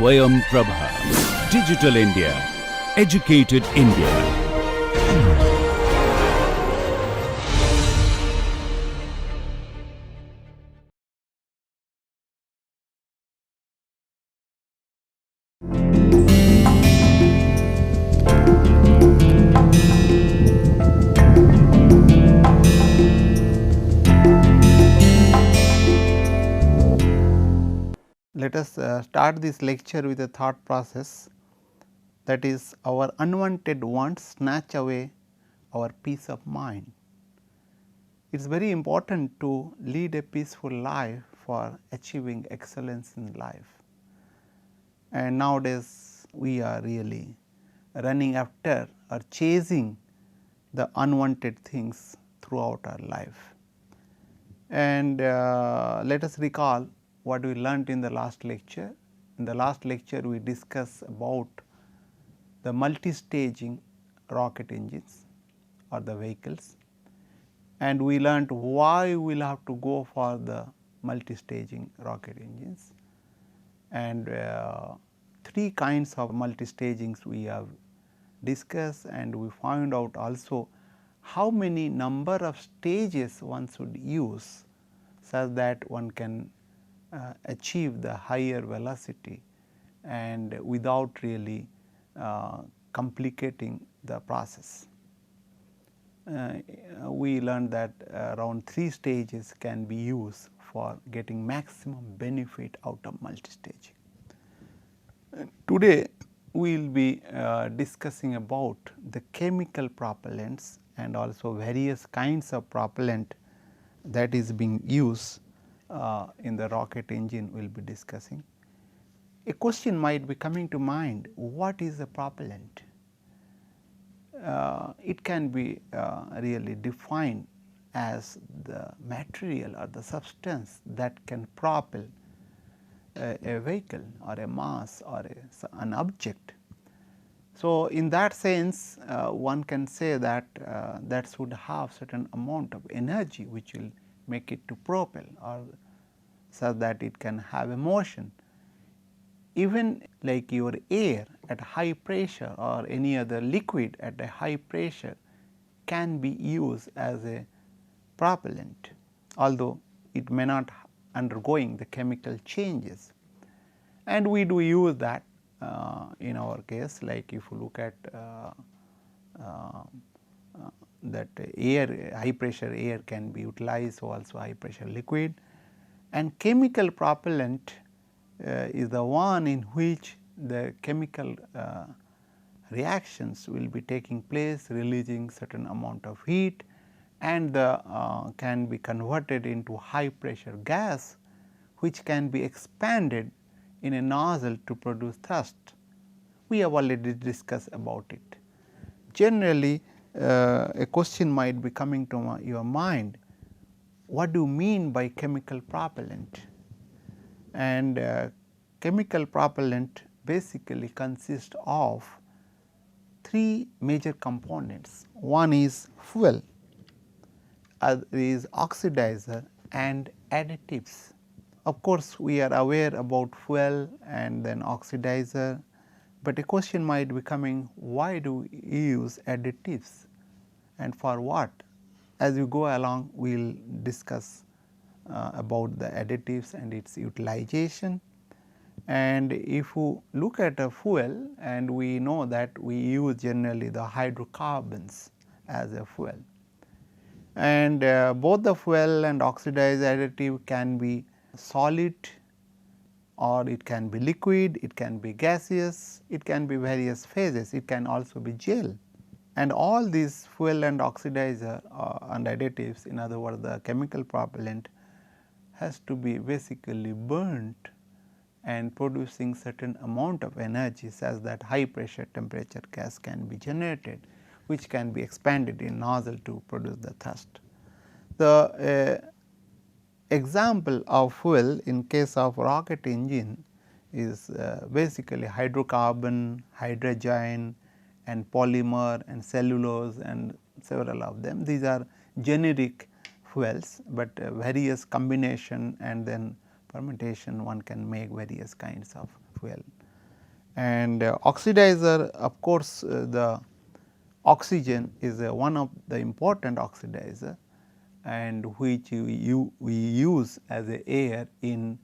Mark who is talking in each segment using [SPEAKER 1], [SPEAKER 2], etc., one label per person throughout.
[SPEAKER 1] Swayam Prabha. Digital India. Educated India.
[SPEAKER 2] Let us start this lecture with a thought process, that is, our unwanted wants snatch away our peace of mind. It is very important to lead a peaceful life for achieving excellence in life, and nowadays we are really running after or chasing the unwanted things throughout our life. And let us recall what we learnt in the last lecture. In the last lecture we discussed about the multi-staging rocket engines or the vehicles, and we learnt why we will have to go for the multi-staging rocket engines, and three kinds of multi-stagings we have discussed, and we found out also how many number of stages one should use such that one can achieve the higher velocity and without really complicating the process. We learned that around 3 stages can be used for getting maximum benefit out of multi-staging. Today we will be discussing about the chemical propellants and also various kinds of propellant that is being used in the rocket engine. We will be discussing. A question might be coming to mind, what is a propellant? It can be really defined as the material or the substance that can propel a vehicle or a mass or an object. So, in that sense one can say that that should have certain amount of energy which will make it to propel, or so that it can have a motion. Even like your air at high pressure or any other liquid at a high pressure can be used as a propellant, although it may not undergoing the chemical changes. And we do use that in our case, like if you look at that air, high pressure air can be utilized, so also high pressure liquid. And chemical propellant is the one in which the chemical reactions will be taking place, releasing certain amount of heat, and can be converted into high pressure gas, which can be expanded in a nozzle to produce thrust. We have already discussed about it. Generally a question might be coming to your mind, what do you mean by chemical propellant? And chemical propellant basically consists of 3 major components. One is fuel, other is oxidizer and additives. Of course, we are aware about fuel and then oxidizer, but a question might be coming, why do we use additives and for what? As we go along, we will discuss about the additives and its utilization. And if you look at a fuel, and we know that we use generally the hydrocarbons as a fuel, and both the fuel and oxidized additive can be solid, or it can be liquid, it can be gaseous, it can be various phases, it can also be gel. And all these fuel and oxidizer and additives, in other words the chemical propellant, has to be basically burnt and producing certain amount of energy such that high pressure temperature gas can be generated, which can be expanded in nozzle to produce the thrust. The example of fuel in case of rocket engine is basically hydrocarbon, hydrogen and polymer and cellulose and several of them. These are generic fuels, but various combination and then fermentation one can make various kinds of fuel. And oxidizer, of course, the oxygen is one of the important oxidizer, and which we use as a air in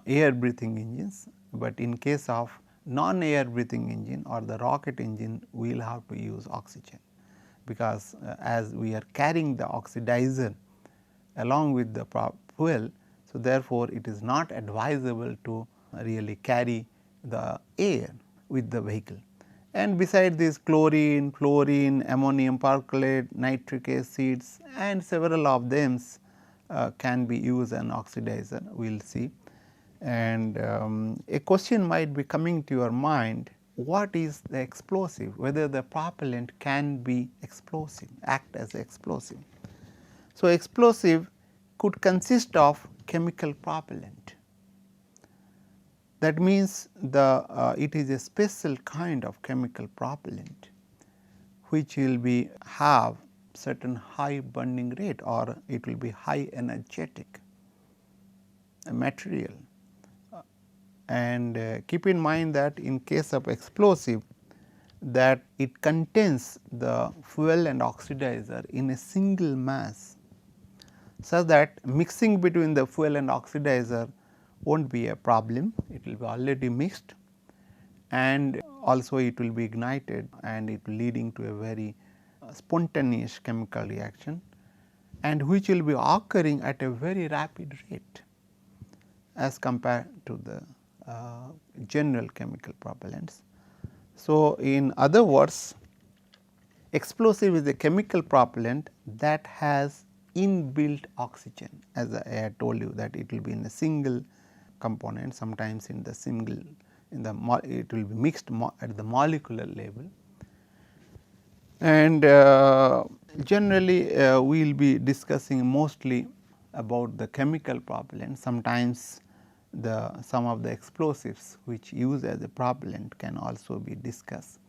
[SPEAKER 2] air breathing engines, but in case of non air breathing engine or the rocket engine, we will have to use oxygen, because as we are carrying the oxidizer along with the fuel. So, therefore, it is not advisable to really carry the air with the vehicle. And beside this, chlorine, fluorine, ammonium perchlorate, nitric acids, and several of them can be used as an oxidizer, we will see. And a question might be coming to your mind, what is the explosive, whether the propellant can be explosive, act as explosive. So, explosive could consist of chemical propellant. That means, it is a special kind of chemical propellant which will be have certain high burning rate, or it will be high energetic material. And keep in mind that in case of explosive, that it contains the fuel and oxidizer in a single mass, such that mixing between the fuel and oxidizer will not be a problem, it will be already mixed, and also it will be ignited, and it will leading to a very spontaneous chemical reaction, and which will be occurring at a very rapid rate as compared to the general chemical propellants. So, in other words, explosive is a chemical propellant that has inbuilt oxygen, as I had told you that it will be in a single component, sometimes in the single it will be mixed at the molecular level. And generally we will be discussing mostly about the chemical propellant. Sometimes some of the explosives which use as a propellant can also be discussed.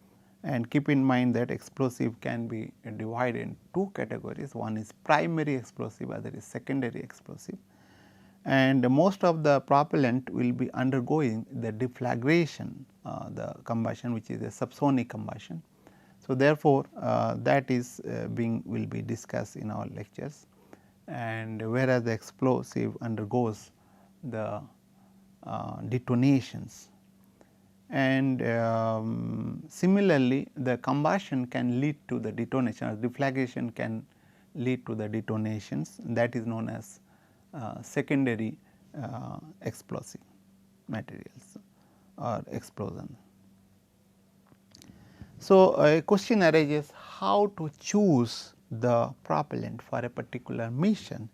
[SPEAKER 2] And keep in mind that explosive can be divided in two categories, one is primary explosive, other is secondary explosive. And most of the propellant will be undergoing the deflagration, the combustion, which is a subsonic combustion. So, therefore, that is will be discussed in our lectures, and whereas the explosive undergoes the detonations. And similarly, the combustion can lead to the detonation, or deflagration can lead to the detonations, that is known as secondary explosive materials or explosion. So, a question arises, how to choose the propellant for a particular mission.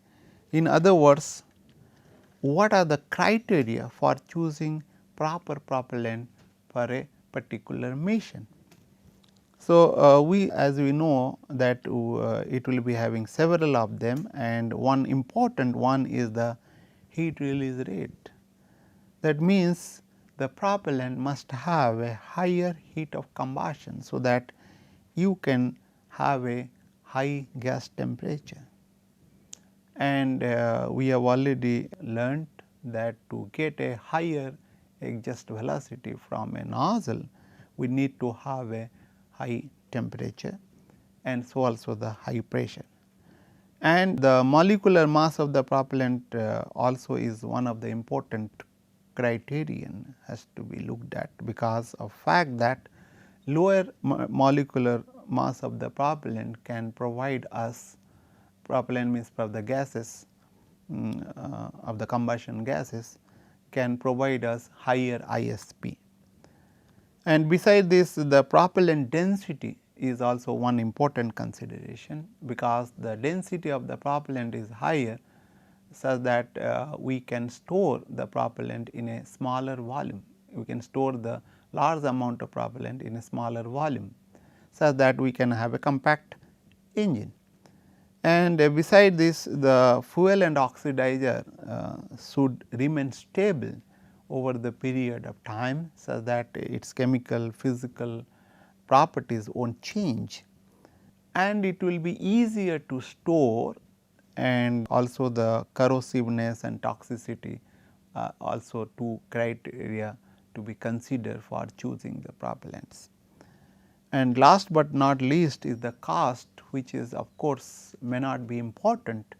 [SPEAKER 2] In other words, what are the criteria for choosing proper propellant for a particular mission. So, we as we know that it will be having several of them, and one important one is the heat release rate. That means, the propellant must have a higher heat of combustion, so that you can have a high gas temperature. And we have already learnt that to get a higher exhaust velocity from a nozzle, we need to have a high temperature, and so also the high pressure. And the molecular mass of the propellant also is one of the important criterion has to be looked at, because of fact that lower molecular mass of the propellant can provide us, propellant means of the gases of the combustion gases, can provide us higher ISP. And beside this, the propellant density is also one important consideration, because the density of the propellant is higher, such that we can store the propellant in a smaller volume. We can store the large amount of propellant in a smaller volume, such that we can have a compact engine. And beside this, the fuel and oxidizer should remain stable over the period of time, such that its chemical, physical properties will not change, and it will be easier to store, and also the corrosiveness and toxicity also two criteria to be considered for choosing the propellants. And last but not least is the cost, which is of course may not be important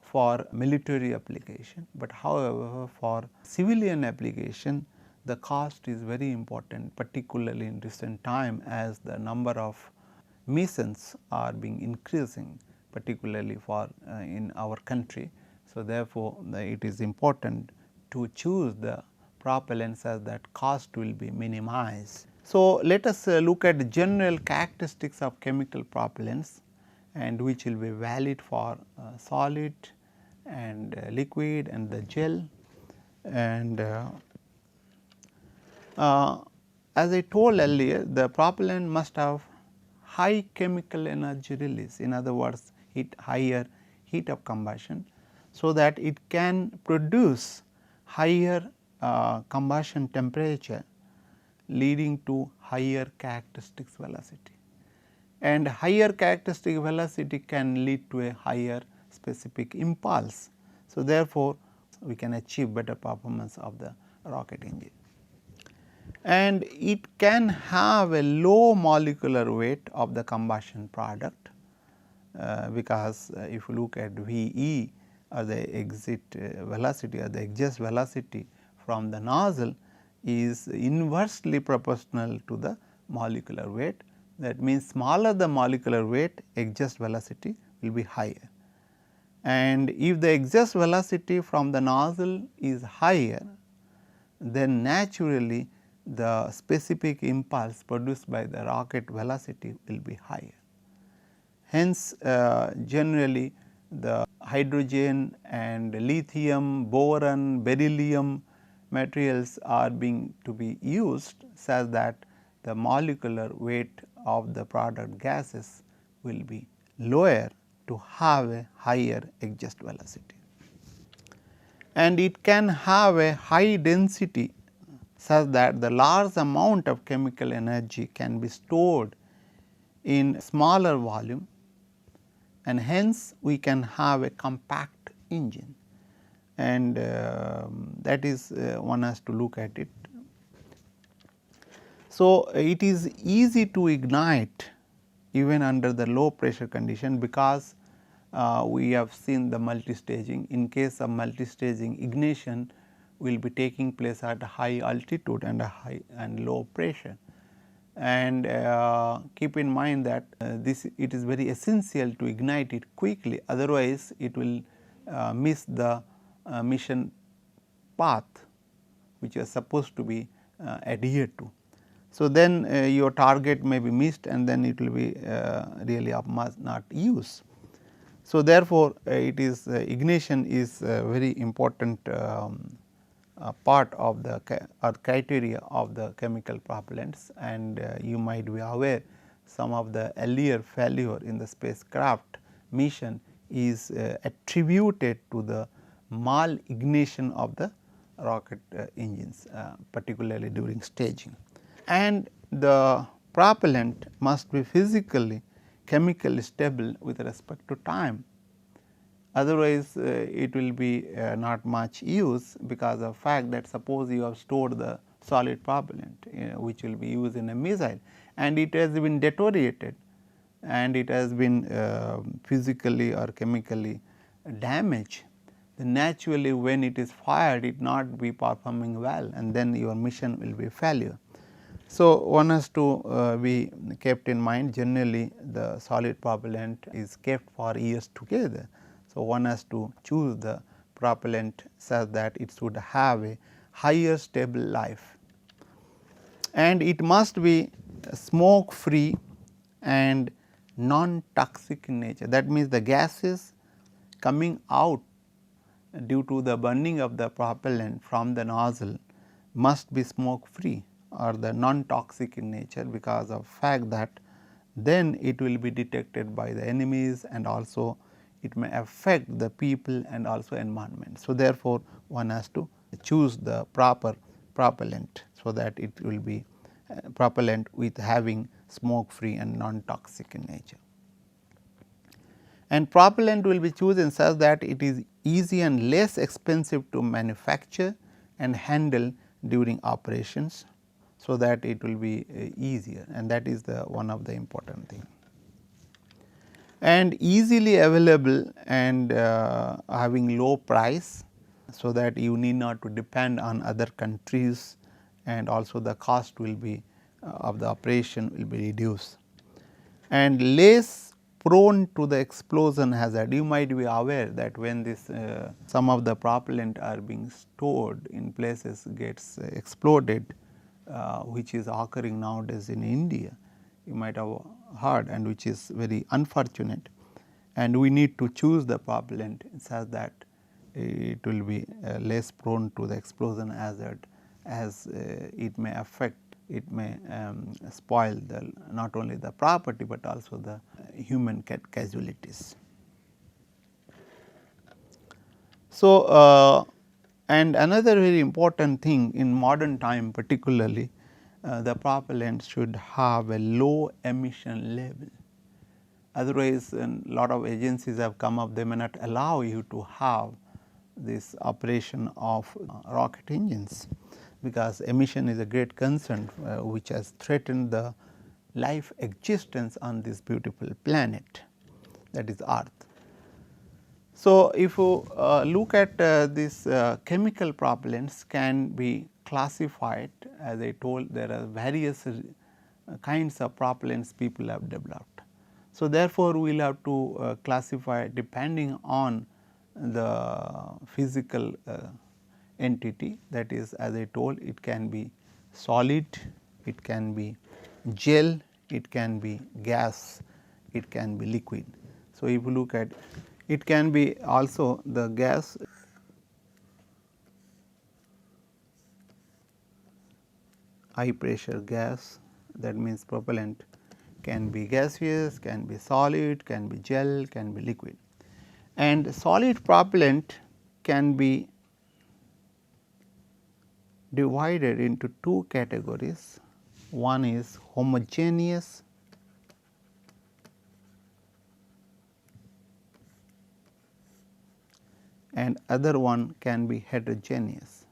[SPEAKER 2] for military application, but however for civilian application the cost is very important, particularly in recent time as the number of missions are being increasing, particularly for in our country. So, therefore, it is important to choose the propellants as that cost will be minimized. So, let us look at general characteristics of chemical propellants and which will be valid for solid and liquid and the gel. And as I told earlier, the propellant must have high chemical energy release, in other words higher heat of combustion, so that it can produce higher combustion temperature leading to higher characteristics velocity, and higher characteristic velocity can lead to a higher specific impulse. So, therefore, we can achieve better performance of the rocket engine, and it can have a low molecular weight of the combustion product, because if you look at VE or the exit velocity or the exhaust velocity from the nozzle is inversely proportional to the molecular weight. That means, smaller the molecular weight, exhaust velocity will be higher, and if the exhaust velocity from the nozzle is higher, then naturally the specific impulse produced by the rocket velocity will be higher. Hence, generally the hydrogen and lithium, boron, beryllium materials are being to be used such that the molecular weight of the product gases will be lower to have a higher exhaust velocity, and it can have a high density such that the large amount of chemical energy can be stored in smaller volume, and hence we can have a compact engine, and that is one has to look at it. So, it is easy to ignite even under the low pressure condition, because we have seen the multi-staging. In case of multi-staging, ignition will be taking place at a high altitude and a high and low pressure, and keep in mind that it is very essential to ignite it quickly, otherwise it will miss the mission path which is supposed to be adhered to. So, then your target may be missed and then it will be really of not use. So, therefore, it is ignition is a very important part of the or criteria of the chemical propellants, and you might be aware some of the earlier failure in the spacecraft mission is attributed to the mal-ignition of the rocket engines, particularly during staging. And the propellant must be physically chemically stable with respect to time, otherwise it will be not much use, because of fact that suppose you have stored the solid propellant which will be used in a missile and it has been deteriorated and it has been physically or chemically damaged, then naturally when it is fired it not be performing well, and then your mission will be failure. So, one has to be kept in mind, generally the solid propellant is kept for years together. So, one has to choose the propellant such that it should have a higher stable life, and it must be smoke free and non toxic in nature. That means, the gases coming out due to the burning of the propellant from the nozzle must be smoke free or the non toxic in nature, because of fact that then it will be detected by the enemies and also it may affect the people and also environment. So, therefore, one has to choose the proper propellant, so that it will be propellant with having smoke free and non toxic in nature. And propellant will be chosen such that it is easy and less expensive to manufacture and handle during operations, so that it will be easier, and that is the one of the important thing. And easily available and having low price, so that you need not to depend on other countries, and also the cost will be of the operation will be reduced, and less prone to the explosion hazard. You might be aware that when this some of the propellant are being stored in places gets exploded, which is occurring nowadays in India, you might have heard, and which is very unfortunate, and we need to choose the propellant such that it will be less prone to the explosion hazard, as it may affect, it may spoil the not only the property, but also the human casualties. So, and another very important thing in modern time, particularly the propellant should have a low emission level. Otherwise, a lot of agencies have come up, they may not allow you to have this operation of rocket engines, because emission is a great concern which has threatened the life existence on this beautiful planet, that is Earth. So, if you look at this chemical propellants can be classified, as I told, there are various kinds of propellants people have developed. So, therefore, we will have to classify depending on the physical entity, that is, as I told, it can be solid, it can be gel, it can be gas, it can be liquid. So, if you look at, it can be also the gas, high pressure gas, that means propellant can be gaseous, can be solid, can be gel, can be liquid. And solid propellant can be divided into two categories. One is homogeneous and other one can be heterogeneous.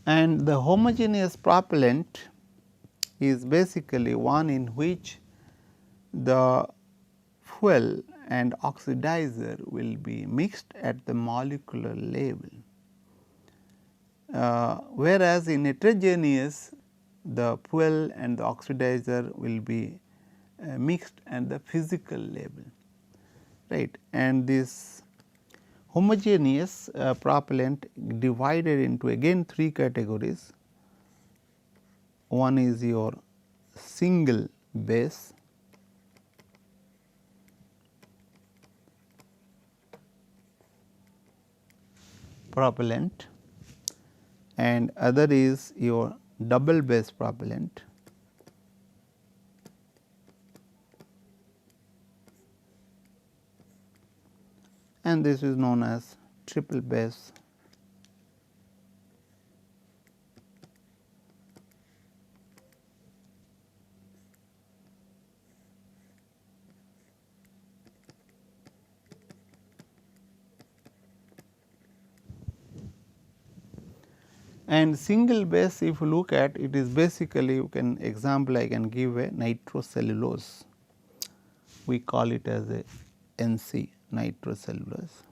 [SPEAKER 2] And the homogeneous propellant is basically one in which the fuel and oxidizer will be mixed at the molecular level, whereas in heterogeneous the fuel and the oxidizer will be mixed at the physical level, right. And this homogeneous propellant divided into again three categories. One is your single base, propellant, and other is your double base propellant, and this is known as triple base and single base. If you look at it, is basically, you can example I can give a nitrocellulose, we call it as a NC, nitrocellulose.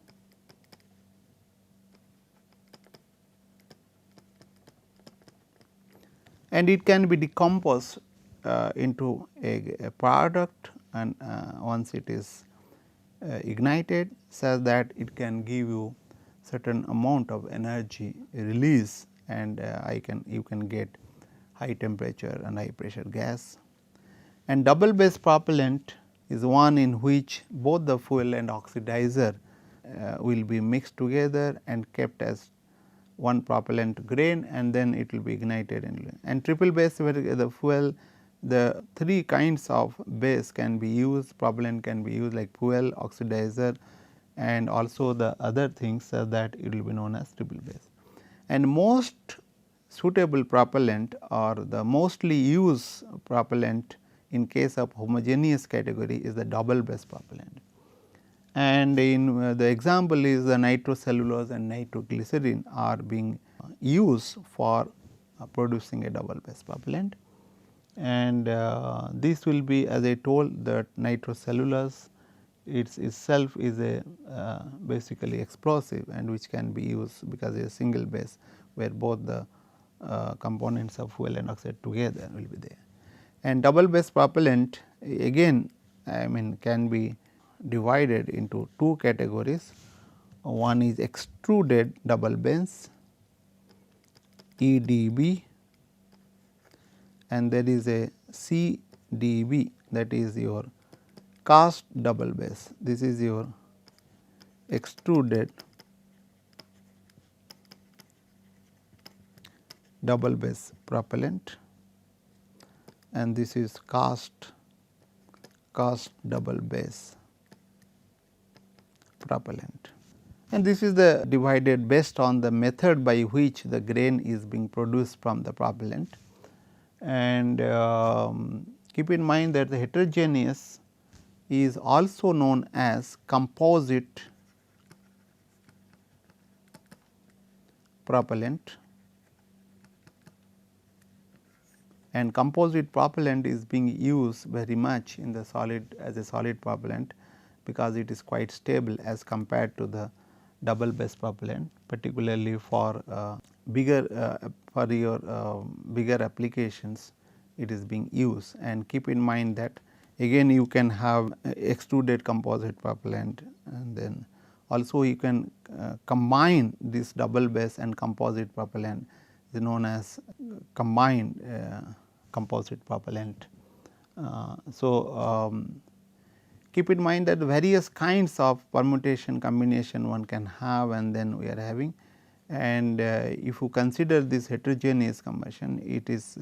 [SPEAKER 2] And it can be decomposed into a product, and once it is ignited, such that it can give you certain amount of energy release, and you can get high temperature and high pressure gas. And double base propellant is one in which both the fuel and oxidizer will be mixed together and kept as one propellant grain, and then it will be ignited. And triple base, where the fuel, the three kinds of base can be used, propellant can be used like fuel, oxidizer, and also the other things, that it will be known as triple base. And most suitable propellant or the mostly used propellant in case of homogeneous category is the double base propellant. And in the example is the nitrocellulose and nitroglycerin are being used for producing a double base propellant. And this will be, as I told, that nitrocellulose itself is a basically explosive and which can be used because it is a single base where both the components of fuel and oxide together will be there. And double base propellant again can be divided into two categories. One is extruded double base EDB, and there is a CDB, that is your cast double base. This is your extruded double base propellant, and this is cast double base propellant. And this is the divided based on the method by which the grain is being produced from the propellant. And keep in mind that the heterogeneous is also known as composite propellant, and composite propellant is being used very much in the solid as a solid propellant because it is quite stable as compared to the double base propellant, particularly for bigger bigger applications it is being used. And keep in mind that again you can have extruded composite propellant, and then also you can combine this double base and composite propellant is known as combined composite propellant. Keep in mind that various kinds of permutation combination one can have, and then we are having, and if you consider this heterogeneous combustion, it is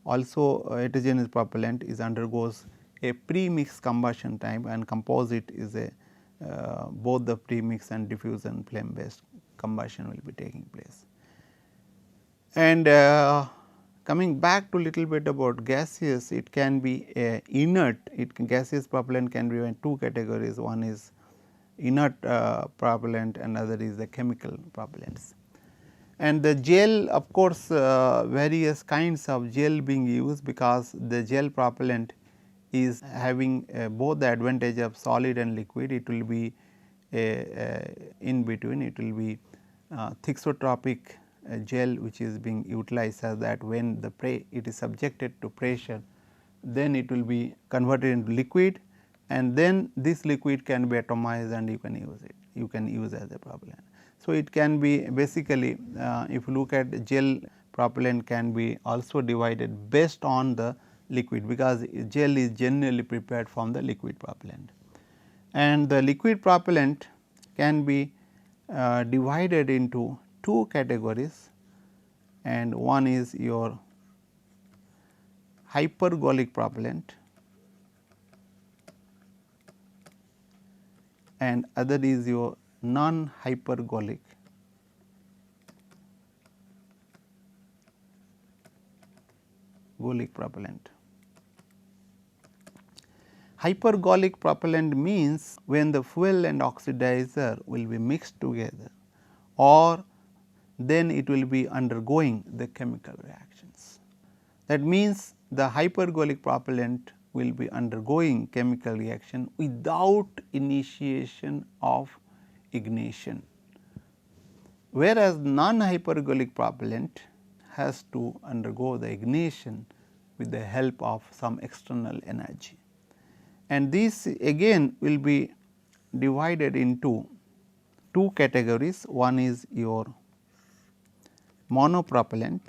[SPEAKER 2] also heterogeneous propellant is undergoes a pre-mix combustion type, and composite is a both the pre-mix and diffusion flame based combustion will be taking place. And coming back to little bit about gaseous, it can be a inert, gaseous propellant can be in two categories, one is inert propellant and other is the chemical propellants. And the gel, of course, various kinds of gel being used because the gel propellant is having both the advantage of solid and liquid. It will be in between, it will be thixotropic gel which is being utilized, so that when the it is subjected to pressure, then it will be converted into liquid, and then this liquid can be atomized and you can use it, you can use as a propellant. So, it can be basically if you look at gel propellant can be also divided based on the liquid, because gel is generally prepared from the liquid propellant. And the liquid propellant can be divided into two categories, and one is your hypergolic propellant and other is your non-hypergolic propellant. Hypergolic propellant means when the fuel and oxidizer will be mixed together, or then it will be undergoing the chemical reactions. That means the hypergolic propellant will be undergoing chemical reaction without initiation of ignition, whereas non-hypergolic propellant has to undergo the ignition with the help of some external energy. And this again will be divided into two categories. One is your monopropellant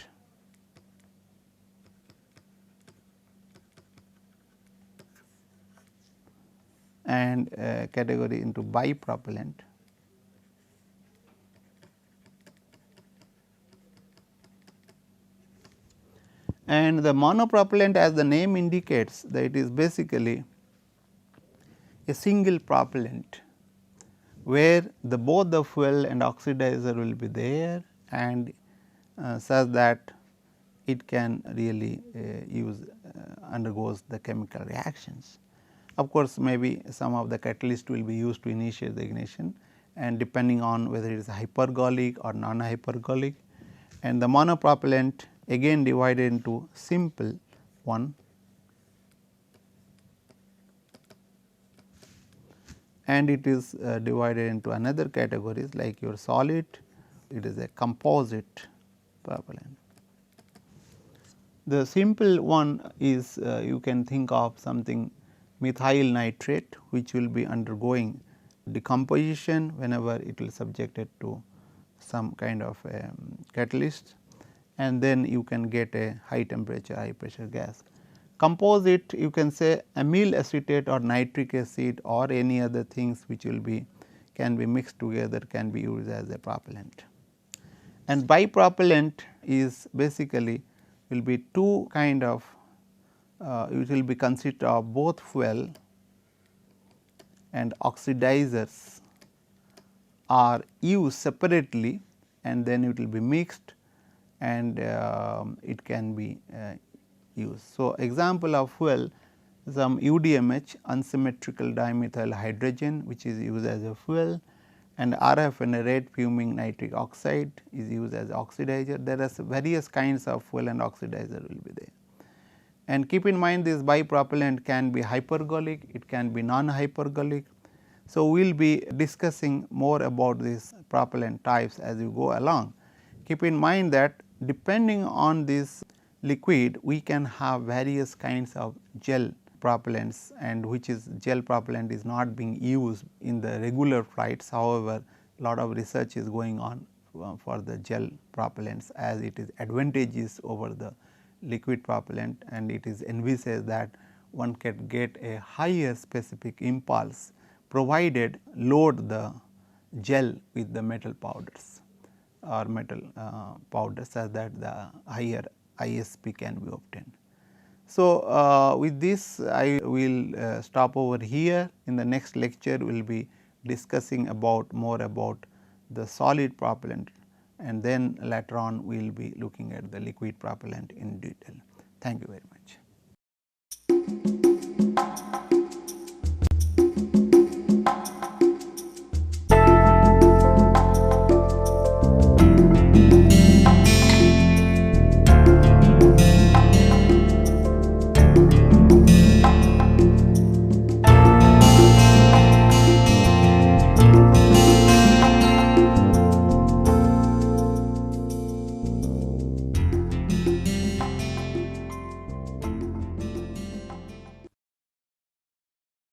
[SPEAKER 2] and category into bipropellant. And the monopropellant, as the name indicates, that it is basically a single propellant where both the fuel and oxidizer will be there, and such that it can really undergoes the chemical reactions. Of course, maybe some of the catalyst will be used to initiate the ignition, and depending on whether it is hypergolic or non-hypergolic, and the monopropellant again divided into simple one and it is divided into another categories like your solid, it is a composite propellant. The simple one is you can think of something methyl nitrate, which will be undergoing decomposition whenever it will subjected to some kind of catalyst, and then you can get a high temperature high pressure gas. Composite, you can say amyl acetate or nitric acid or any other things which will be can be mixed together, can be used as a propellant. And bipropellant is basically will be two kind of it will be consist of both fuel and oxidizers are used separately, and then it will be mixed and it can be used. So, example of fuel, some UDMH unsymmetrical dimethyl hydrogen, which is used as a fuel, and RFN, red fuming nitric oxide, is used as oxidizer. There are various kinds of fuel and oxidizer will be there. And keep in mind, this bipropellant can be hypergolic, it can be non-hypergolic. So, we will be discussing more about these propellant types as you go along. Keep in mind that depending on this liquid, we can have various kinds of gel propellants, and which is gel propellant is not being used in the regular flights. However, lot of research is going on for the gel propellants, as it is advantageous over the liquid propellant, and it is envisaged that one can get a higher specific impulse provided load the gel with the metal powders or metal powders, such that the higher ISP can be obtained. So, with this I will stop over here. In the next lecture, we will be discussing about more about the solid propellant, and then later on we will be looking at the liquid propellant in detail. Thank you very much.